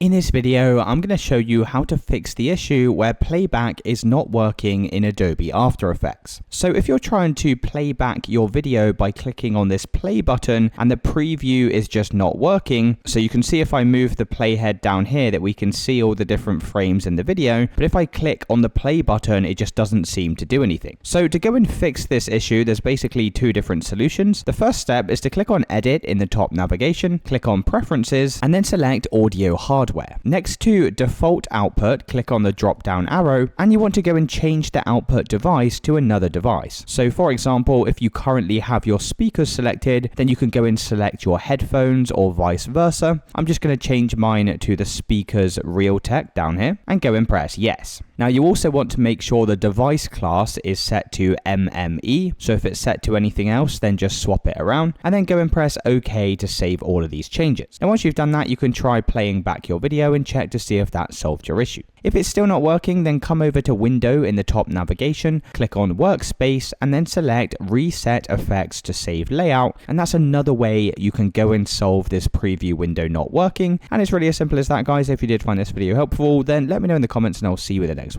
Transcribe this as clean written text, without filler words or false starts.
In this video, I'm going to show you how to fix the issue where playback is not working in Adobe After Effects. So if you're trying to play back your video by clicking on this play button and the preview is just not working, so you can see if I move the playhead down here that we can see all the different frames in the video, but if I click on the play button, it just doesn't seem to do anything. So to go and fix this issue, there's basically two different solutions. The first step is to click on Edit in the top navigation, click on Preferences, and then select Audio Hardware. Next to Default Output, click on the drop down arrow, and you want to go and change the output device to another device. So for example, if you currently have your speakers selected, then you can go and select your headphones or vice versa. I'm just going to change mine to the speakers Realtek down here and go and press yes. Now you also want to make sure the device class is set to MME, so if it's set to anything else, then just swap it around, and then go and press OK to save all of these changes. Now once you've done that, you can try playing back your video and check to see if that solved your issue. If it's still not working, then come over to Window in the top navigation, click on Workspace, and then select Reset Effects to save layout, and that's another way you can go and solve this preview window not working. And it's really as simple as that, guys. If you did find this video helpful, then let me know in the comments and I'll see you in the next one.